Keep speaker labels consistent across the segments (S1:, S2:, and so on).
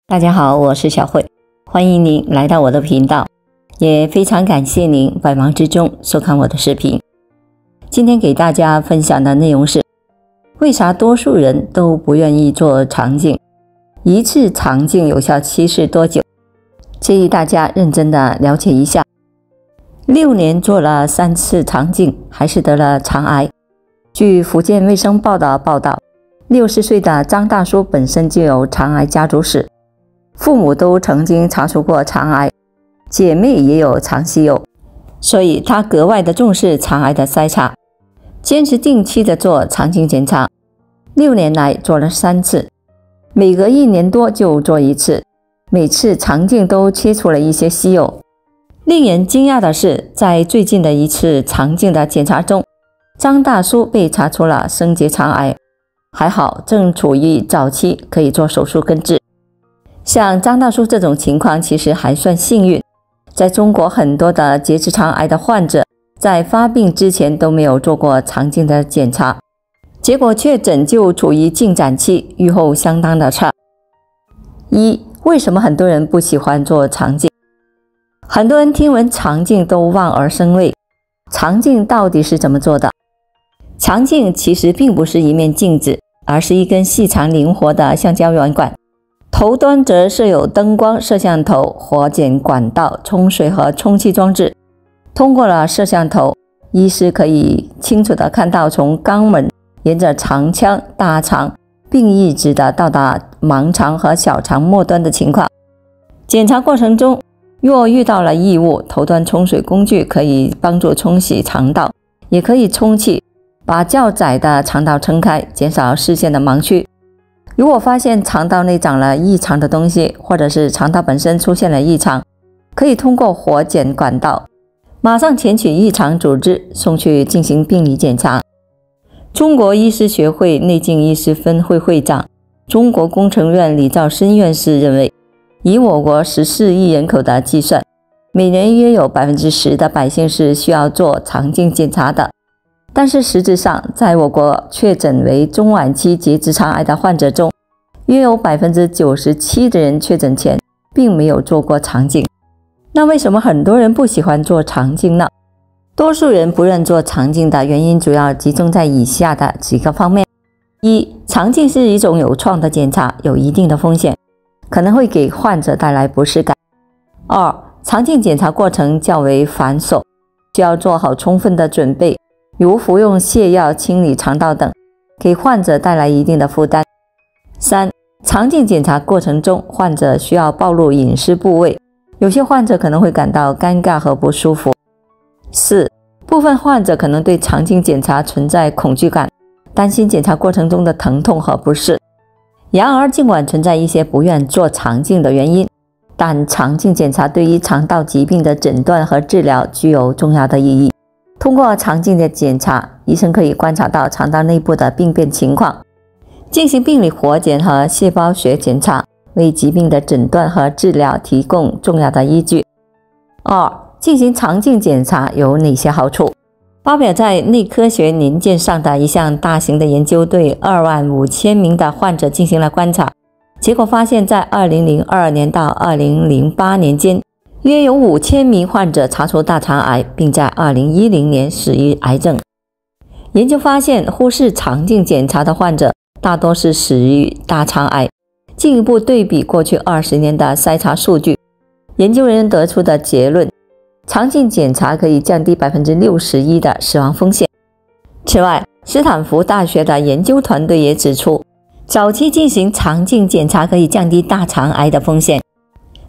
S1: 大家好，我是小慧，欢迎您来到我的频道，也非常感谢您百忙之中收看我的视频。今天给大家分享的内容是，为啥多数人都不愿意做肠镜？一次肠镜有效期是多久？建议大家认真的了解一下。6年做了3次肠镜，还是得了肠癌。据福建卫生报的报道，60岁的张大叔本身就有肠癌家族史，父母都曾经查出过肠癌，姐妹也有肠息肉，所以他格外的重视肠癌的筛查，坚持定期的做肠镜检查。6年来做了3次，每隔1年多就做1次，每次肠镜都切除了一些息肉。令人惊讶的是，在最近的一次肠镜的检查中，张大叔被查出了升结肠癌，还好正处于早期，可以做手术根治。像张大叔这种情况其实还算幸运，在中国很多的结直肠癌的患者在发病之前都没有做过肠镜的检查，结果确诊就处于进展期，预后相当的差。为什么很多人不喜欢做肠镜？很多人听闻肠镜都望而生畏，肠镜到底是怎么做的？肠镜其实并不是一面镜子，而是一根细长灵活的橡胶软管，头端则设有灯光、摄像头、活检管道、冲水和充气装置。通过了摄像头，医师可以清楚地看到从肛门沿着肠腔、大肠并一直的到达盲肠和小肠末端的情况。检查过程中，若遇到了异物，头端冲水工具可以帮助冲洗肠道，也可以充气，把较窄的肠道撑开，减少视线的盲区。如果发现肠道内长了异常的东西，或者是肠道本身出现了异常，可以通过活检管道马上提取异常组织，送去进行病理检查。中国医师学会内镜医师分会会长、中国工程院李兆申院士认为，以我国14亿人口的计算，每年约有 10% 的百姓是需要做肠镜检查的。但是实质上，在我国确诊为中晚期结直肠癌的患者中，约有 97% 的人确诊前并没有做过肠镜。那为什么很多人不喜欢做肠镜呢？多数人不愿做肠镜的原因主要集中在以下的几个方面。肠镜是一种有创的检查，有一定的风险，可能会给患者带来不适感。肠镜检查过程较为繁琐，需要做好充分的准备，如服用泻药、清理肠道等，给患者带来一定的负担。肠镜检查过程中，患者需要暴露隐私部位，有些患者可能会感到尴尬和不舒服。部分患者可能对肠镜检查存在恐惧感，担心检查过程中的疼痛和不适。然而，尽管存在一些不愿做肠镜的原因，但肠镜检查对于肠道疾病的诊断和治疗具有重要的意义。通过肠镜的检查，医生可以观察到肠道内部的病变情况，进行病理活检和细胞学检查，为疾病的诊断和治疗提供重要的依据。进行肠镜检查有哪些好处？发表在《内科学年鉴》上的一项大型的研究对25000名的患者进行了观察，结果发现在2002年到2008年间，约有5000名患者查出大肠癌，并在2010年死于癌症。研究发现，忽视肠镜检查的患者大多是死于大肠癌。进一步对比过去20年的筛查数据，研究人员得出的结论，肠镜检查可以降低 61% 的死亡风险。此外，斯坦福大学的研究团队也指出，早期进行肠镜检查可以降低大肠癌的风险。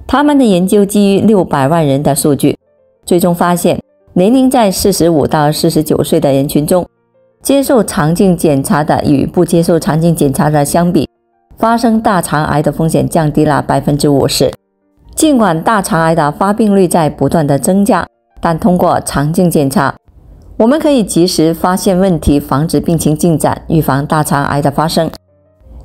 S1: 他们的研究基于600万人的数据，最终发现，年龄在45到49岁的人群中，接受肠镜检查的与不接受肠镜检查的相比，发生大肠癌的风险降低了 50%。尽管大肠癌的发病率在不断的增加，但通过肠镜检查，我们可以及时发现问题，防止病情进展，预防大肠癌的发生。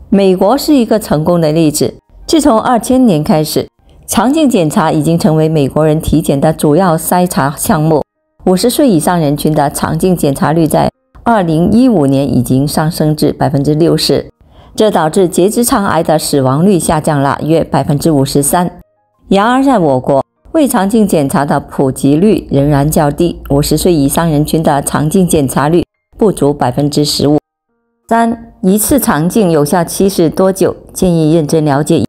S1: 美国是一个成功的例子，自从2000年开始，肠镜检查已经成为美国人体检的主要筛查项目。50岁以上人群的肠镜检查率在2015年已经上升至 60%，这导致结直肠癌的死亡率下降了约53%。然而，在我国，胃肠镜检查的普及率仍然较低，50岁以上人群的肠镜检查率不足15%。3. 一次肠镜有效期是多久？建议认真了解。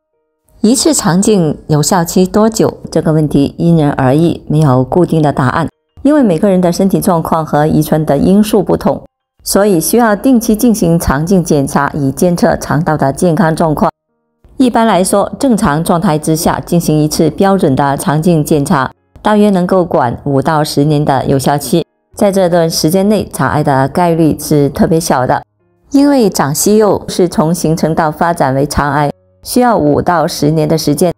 S1: 一次肠镜有效期多久？这个问题因人而异，没有固定的答案，因为每个人的身体状况和遗传的因素不同，所以需要定期进行肠镜检查，以监测肠道的健康状况。一般来说，正常状态之下进行一次标准的肠镜检查，大约能够管5到10年的有效期。在这段时间内，肠癌的概率是特别小的，因为长息肉是从形成到发展为肠癌需要5到10年的时间，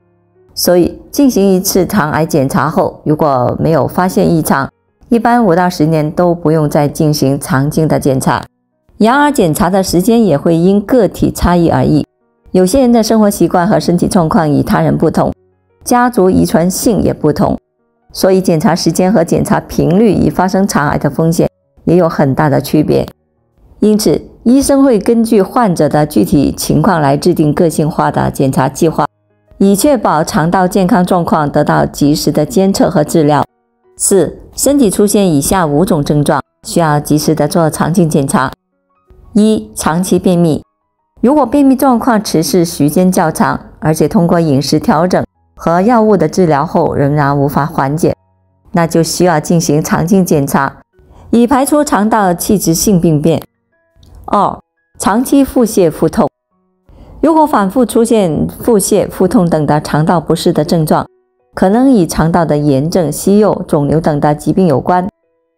S1: 所以进行一次肠癌检查后，如果没有发现异常，一般5到10年都不用再进行肠镜的检查。然而，检查的时间也会因个体差异而异，有些人的生活习惯和身体状况与他人不同，家族遗传性也不同，所以检查时间和检查频率与发生肠癌的风险也有很大的区别。因此，医生会根据患者的具体情况来制定个性化的检查计划，以确保肠道健康状况得到及时的监测和治疗。4. 身体出现以下5种症状，需要及时的做肠镜检查。1. 长期便秘。如果便秘状况持续时间较长，而且通过饮食调整和药物的治疗后仍然无法缓解，那就需要进行肠镜检查，以排除肠道器质性病变。2. 长期腹泻腹痛。如果反复出现腹泻、腹痛等的肠道不适的症状，可能与肠道的炎症、息肉、肿瘤等的疾病有关，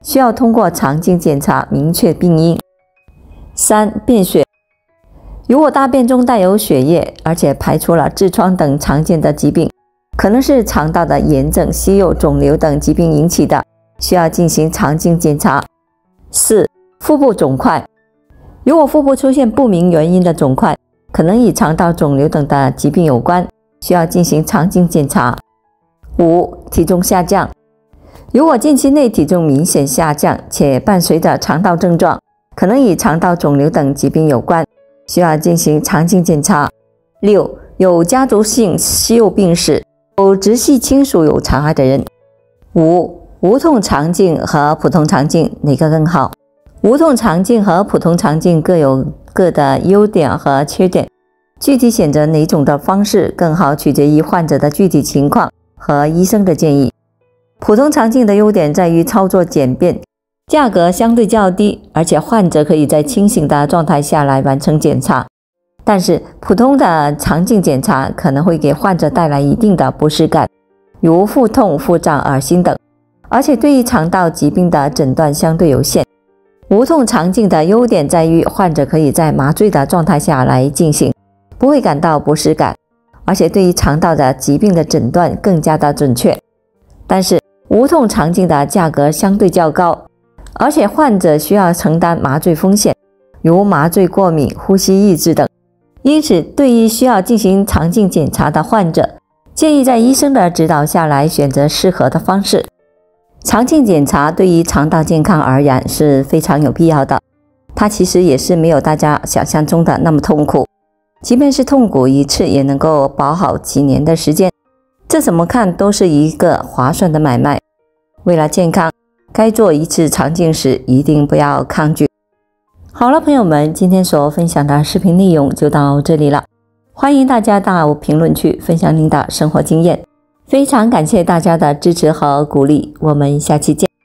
S1: 需要通过肠镜检查明确病因。3. 便血。如果大便中带有血液，而且排除了痔疮等常见的疾病，可能是肠道的炎症、息肉、肿瘤等疾病引起的，需要进行肠镜检查。4. 腹部肿块。如果腹部出现不明原因的肿块，可能与肠道肿瘤等的疾病有关，需要进行肠镜检查。5. 体重下降。如果近期内体重明显下降，且伴随着肠道症状，可能与肠道肿瘤等疾病有关，需要进行肠镜检查。6. 有家族性息肉病史，有直系亲属有肠癌的人。5. 无痛肠镜和普通肠镜哪个更好？无痛肠镜和普通肠镜各有各的优点和缺点，具体选择哪种的方式更好，取决于患者的具体情况和医生的建议。普通肠镜的优点在于操作简便，价格相对较低，而且患者可以在清醒的状态下来完成检查。但是普通的肠镜检查可能会给患者带来一定的不适感，如腹痛、腹胀、恶心等，而且对于肠道疾病的诊断相对有限。无痛肠镜的优点在于患者可以在麻醉的状态下来进行，不会感到不适感，而且对于肠道的疾病的诊断更加的准确。但是无痛肠镜的价格相对较高，而且患者需要承担麻醉风险，如麻醉过敏、呼吸抑制等。因此，对于需要进行肠镜检查的患者，建议在医生的指导下来选择适合的方式。肠镜检查对于肠道健康而言是非常有必要的，它其实也是没有大家想象中的那么痛苦，即便是痛苦一次也能够保好几年的时间，这怎么看都是一个划算的买卖。为了健康，该做一次肠镜时一定不要抗拒。好了，朋友们，今天所分享的视频内容就到这里了，欢迎大家到评论区分享您的生活经验，非常感谢大家的支持和鼓励，我们下期见。